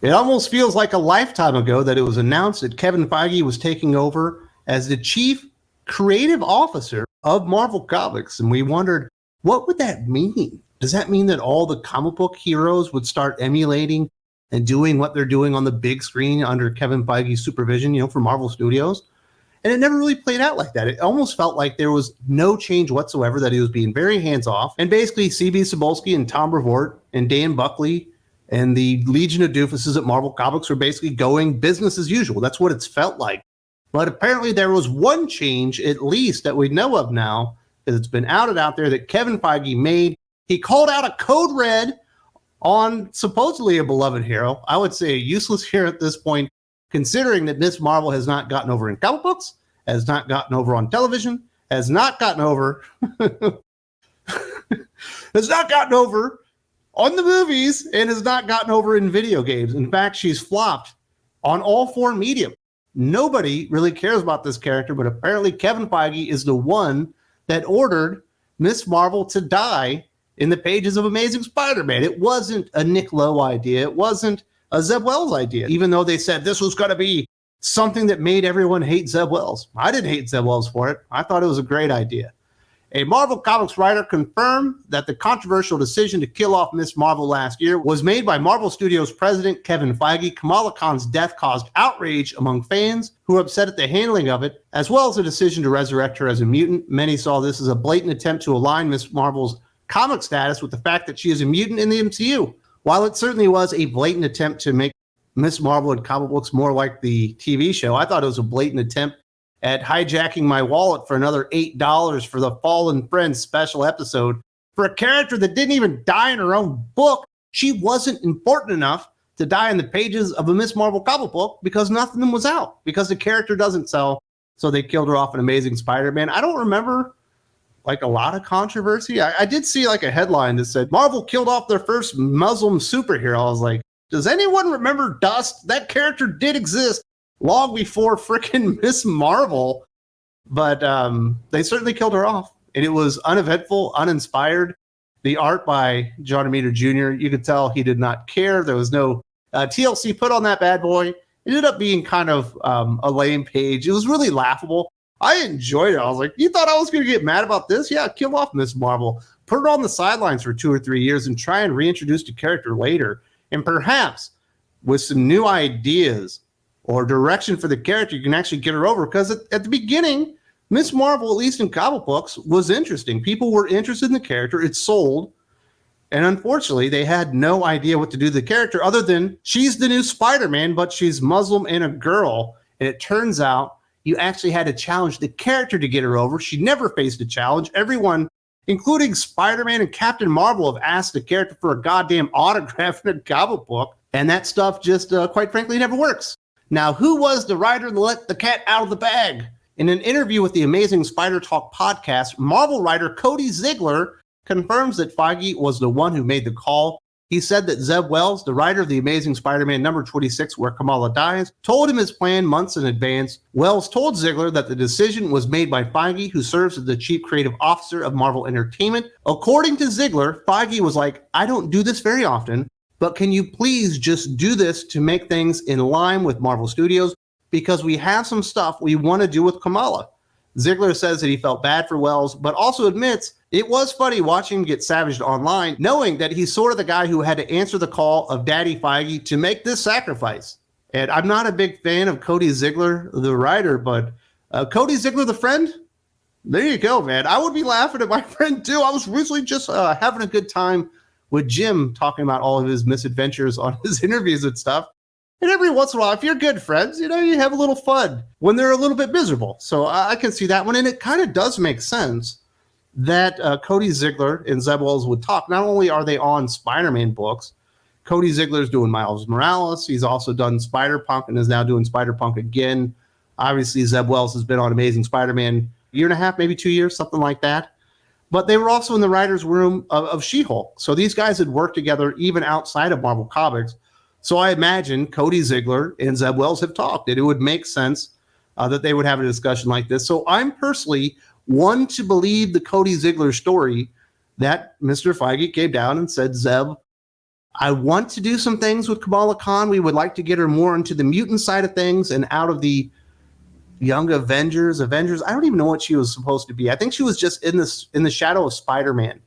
It almost feels like a lifetime ago that it was announced that Kevin Feige was taking over as the chief creative officer of Marvel Comics. And we wondered, what would that mean? Does that mean that all the comic book heroes would start emulating and doing what they're doing on the big screen under Kevin Feige's supervision, for Marvel Studios? And it never really played out like that. It almost felt like there was no change whatsoever, that he was being very hands-off. And basically, C.B. Cebulski and Tom Brevoort and Dan Buckley and the Legion of Doofuses at Marvel Comics were basically going business as usual. That's what it's felt like. But apparently there was one change, at least, that we know of now, because it's been outed out there, that Kevin Feige made. He called out a code red on supposedly a beloved hero. I would say a useless hero at this point, considering that Ms. Marvel has not gotten over in comic books, has not gotten over on television, has not gotten over on the movies, and has not gotten over in video games. In fact, she's flopped on all four medium. Nobody really cares about this character, but apparently Kevin Feige is the one that ordered Ms. Marvel to die in the pages of Amazing Spider-Man. It wasn't a Nick Lowe idea. It wasn't a Zeb Wells idea, even though they said this was going to be something that made everyone hate Zeb Wells. I didn't hate Zeb Wells for it. I thought it was a great idea. A Marvel Comics writer confirmed that the controversial decision to kill off Ms. Marvel last year was made by Marvel Studios president Kevin Feige. Kamala Khan's death caused outrage among fans who were upset at the handling of it, as well as the decision to resurrect her as a mutant. Many saw this as a blatant attempt to align Ms. Marvel's comic status with the fact that she is a mutant in the MCU. While it certainly was a blatant attempt to make Ms. Marvel in comic books more like the TV show, I thought it was a blatant attempt at hijacking my wallet for another $8 for the Fallen Friends special episode for a character that didn't even die in her own book. She wasn't important enough to die in the pages of a Ms. Marvel comic book because nothing of them was out, because the character doesn't sell. So they killed her off in Amazing Spider-Man. I don't remember like a lot of controversy. I did see like a headline that said Marvel killed off their first Muslim superhero. I was like, does anyone remember Dust? That character did exist long before frickin' Miss Marvel, but they certainly killed her off, and it was uneventful, uninspired. The art by John Romita Jr., you could tell he did not care. There was no TLC put on that bad boy. It ended up being kind of a lame page. It was really laughable. I enjoyed it. I was like, you thought I was going to get mad about this? Yeah, kill off Miss Marvel. Put her on the sidelines for 2 or 3 years and try and reintroduce the character later. And perhaps with some new ideas or direction for the character, you can actually get her over. Because at the beginning, Miss Marvel, at least in comic books, was interesting. People were interested in the character. It sold. And unfortunately, they had no idea what to do to the character other than she's the new Spider-Man, but she's Muslim and a girl. And it turns out you actually had to challenge the character to get her over. She never faced a challenge. Everyone, including Spider-Man and Captain Marvel, have asked the character for a goddamn autograph in a comic book. And that stuff just, quite frankly, never works. Now, who was the writer that let the cat out of the bag? In an interview with the Amazing Spider Talk podcast, Marvel writer Cody Ziglar confirms that Feige was the one who made the call. He said that Zeb Wells, the writer of The Amazing Spider-Man number 26, where Kamala dies, told him his plan months in advance. Wells told Ziglar that the decision was made by Feige, who serves as the chief creative officer of Marvel Entertainment. According to Ziglar, Feige was like, I don't do this very often, but can you please just do this to make things in line with Marvel Studios? Because we have some stuff we want to do with Kamala. Ziglar says that he felt bad for Wells, but also admits it was funny watching him get savaged online, knowing that he's sort of the guy who had to answer the call of Daddy Feige to make this sacrifice. And I'm not a big fan of Cody Ziglar, the writer, but Cody Ziglar, the friend, there you go, man. I would be laughing at my friend too. I was recently just having a good time with Jim talking about all of his misadventures on his interviews and stuff. And every once in a while, if you're good friends, you have a little fun when they're a little bit miserable. So I can see that one. And it kind of does make sense that Cody Ziglar and Zeb Wells would talk. Not only are they on Spider-Man books, Cody Ziglar's doing Miles Morales. He's also done Spider-Punk and is now doing Spider-Punk again. Obviously, Zeb Wells has been on Amazing Spider-Man a year and a half, maybe 2 years, something like that. But they were also in the writer's room of She-Hulk. So these guys had worked together even outside of Marvel Comics. So I imagine Cody Ziglar and Zeb Wells have talked, and it would make sense that they would have a discussion like this. So I'm personally one to believe the Cody Ziglar story that Mr. Feige came down and said, Zeb, I want to do some things with Kamala Khan. We would like to get her more into the mutant side of things and out of the young Avengers. I don't even know what she was supposed to be. I think she was just in the shadow of Spider-Man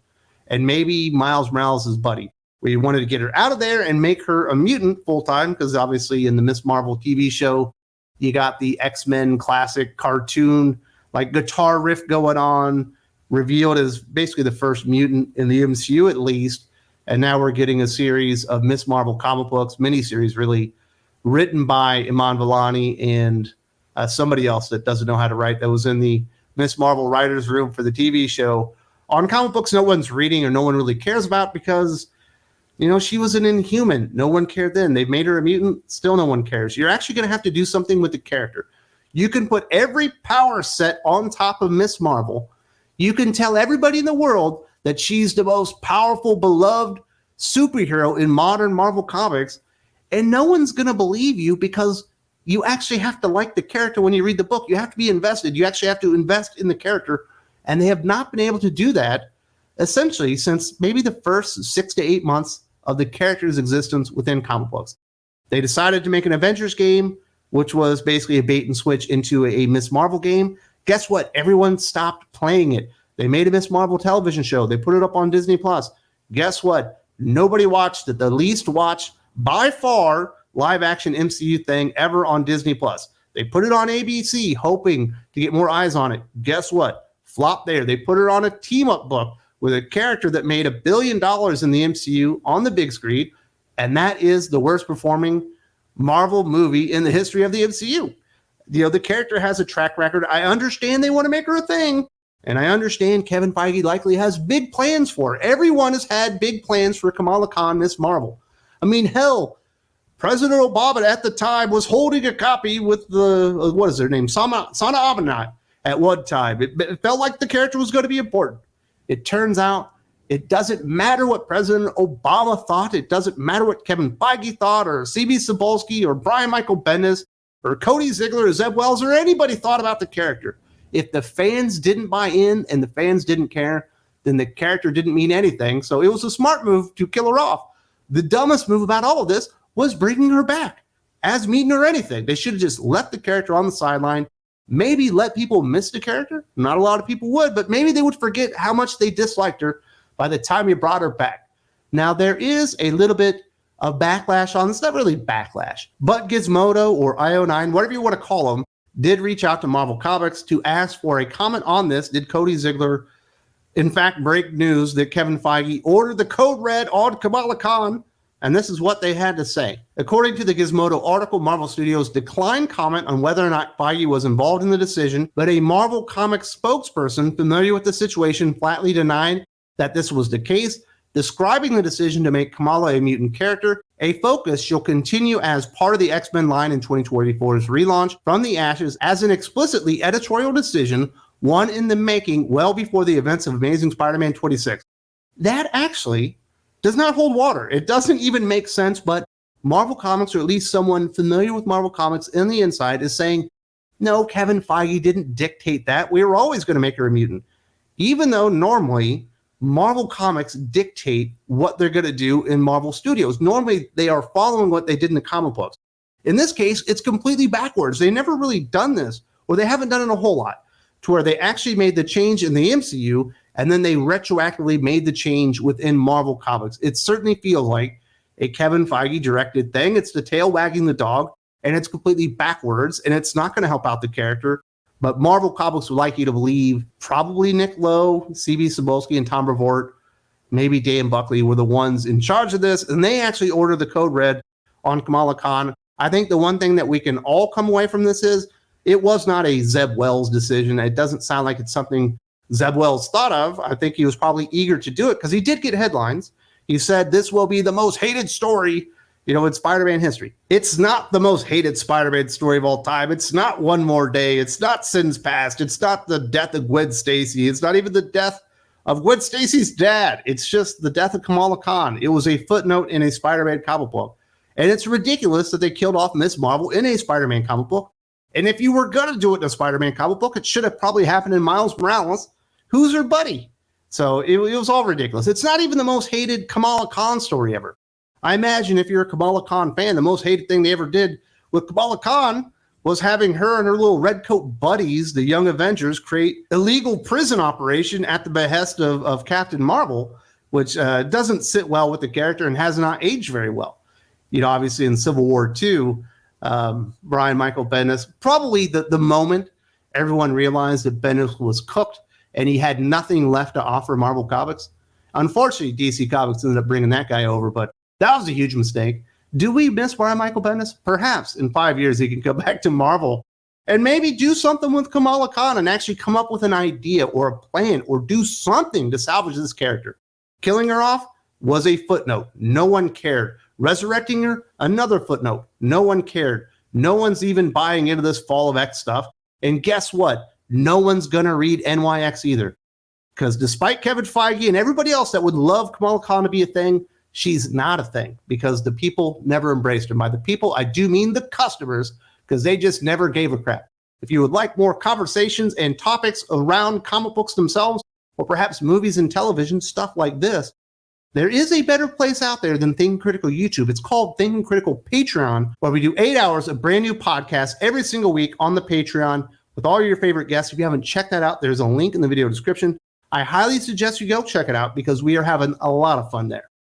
and maybe Miles Morales' buddy. We wanted to get her out of there and make her a mutant full time, because obviously in the Miss Marvel TV show, you got the X-Men classic cartoon, like guitar riff going on, revealed as basically the first mutant in the MCU at least. And now we're getting a series of Miss Marvel comic books, miniseries really, written by Iman Vellani and somebody else that doesn't know how to write, that was in the Miss Marvel writer's room for the TV show, on comic books no one's reading or no one really cares about because, she was an Inhuman. No one cared then. They've made her a mutant. Still no one cares. You're actually going to have to do something with the character. You can put every power set on top of Miss Marvel. You can tell everybody in the world that she's the most powerful, beloved superhero in modern Marvel Comics, and no one's going to believe you because you actually have to like the character when you read the book. You have to be invested. You actually have to invest in the character, and they have not been able to do that essentially since maybe the first 6 to 8 months of the character's existence within comic books. They decided to make an Avengers game, which was basically a bait and switch into a Miss Marvel game. Guess what? Everyone stopped playing it. They made a Miss Marvel television show. They put it up on Disney Plus. Guess what? Nobody watched it. The least watched by far live action MCU thing ever on Disney Plus. They put it on ABC, hoping to get more eyes on it. Guess what? Flop there. They put it on a team up book with a character that made $1 billion in the MCU on the big screen, and that is the worst performing Marvel movie in the history of the MCU. The character has a track record. I understand they want to make her a thing, and I understand Kevin Feige likely has big plans for her. Everyone has had big plans for Kamala Khan, Miss Marvel. I mean, hell, President Obama at the time was holding a copy with the, what is her name, Sana Abenat at one time. It felt like the character was going to be important. It turns out it doesn't matter what President Obama thought. It doesn't matter what Kevin Feige thought, or CB Cebulski, or Brian Michael Bendis, or Cody Ziglar, or Zeb Wells, or anybody thought about the character. If the fans didn't buy in and the fans didn't care, then the character didn't mean anything. So it was a smart move to kill her off. The dumbest move about all of this was bringing her back as mutant or anything. They should have just left the character on the sideline. Maybe let people miss the character. Not a lot of people would, but maybe they would forget how much they disliked her by the time you brought her back. Now, there is a little bit of backlash on this. Not really backlash, but Gizmodo or IO9, whatever you want to call them, did reach out to Marvel Comics to ask for a comment on this. Did Cody Ziglar, in fact, break news that Kevin Feige ordered the code red on Kamala Khan? And this is what they had to say. According to the Gizmodo article, Marvel Studios declined comment on whether or not Feige was involved in the decision, but a Marvel Comics spokesperson familiar with the situation flatly denied that this was the case, describing the decision to make Kamala a mutant character a focus she'll continue as part of the X-Men line in 2024's relaunch from the ashes as an explicitly editorial decision, one in the making well before the events of Amazing Spider-Man 26. That actually does not hold water. It doesn't even make sense, but Marvel Comics, or at least someone familiar with Marvel Comics in the inside, is saying, no, Kevin Feige didn't dictate that. We were always going to make her a mutant. Even though normally Marvel Comics dictate what they're going to do in Marvel Studios. Normally they are following what they did in the comic books. In this case, it's completely backwards. They never really done this, or they haven't done it a whole lot, to where they actually made the change in the MCU and then they retroactively made the change within Marvel Comics. It certainly feels like a Kevin Feige directed thing. It's the tail wagging the dog, and it's completely backwards, and it's not going to help out the character. But Marvel Comics would like you to believe probably Nick Lowe, CB Cebulski, and Tom Brevoort, maybe Dan Buckley were the ones in charge of this, and they actually ordered the code red on Kamala Khan. I think the one thing that we can all come away from this is it was not a Zeb Wells decision. It doesn't sound like it's something Zeb Wells thought of. I think he was probably eager to do it because he did get headlines. He said this will be the most hated story, in Spider-Man history. It's not the most hated Spider-Man story of all time. It's not One More Day. It's not Sins Past. It's not the death of Gwen Stacy. It's not even the death of Gwen Stacy's dad. It's just the death of Kamala Khan. It was a footnote in a Spider-Man comic book. And it's ridiculous that they killed off Miss Marvel in a Spider-Man comic book. And if you were going to do it in a Spider-Man comic book, it should have probably happened in Miles Morales, who's her buddy. So it was all ridiculous. It's not even the most hated Kamala Khan story ever. I imagine if you're a Kamala Khan fan, the most hated thing they ever did with Kamala Khan was having her and her little redcoat buddies, the Young Avengers, create illegal prison operation at the behest of Captain Marvel, which doesn't sit well with the character and has not aged very well. You know, obviously in Civil War II, Brian Michael Bendis, probably the moment everyone realized that Bendis was cooked and he had nothing left to offer Marvel Comics. Unfortunately, DC Comics ended up bringing that guy over, but that was a huge mistake. Do we miss Brian Michael Bendis? Perhaps in 5 years he can go back to Marvel and maybe do something with Kamala Khan and actually come up with an idea or a plan or do something to salvage this character. Killing her off was a footnote. No one cared. Resurrecting her, another footnote. No one cared. No one's even buying into this Fall of X stuff. And guess what? No one's going to read NYX either. Because despite Kevin Feige and everybody else that would love Kamala Khan to be a thing, she's not a thing because the people never embraced her. By the people, I do mean the customers, because they just never gave a crap. If you would like more conversations and topics around comic books themselves, or perhaps movies and television, stuff like this, there is a better place out there than Thinking Critical YouTube. It's called Thinking Critical Patreon, where we do 8 hours of brand new podcasts every single week on the Patreon with all your favorite guests. If you haven't checked that out, there's a link in the video description. I highly suggest you go check it out because we are having a lot of fun there.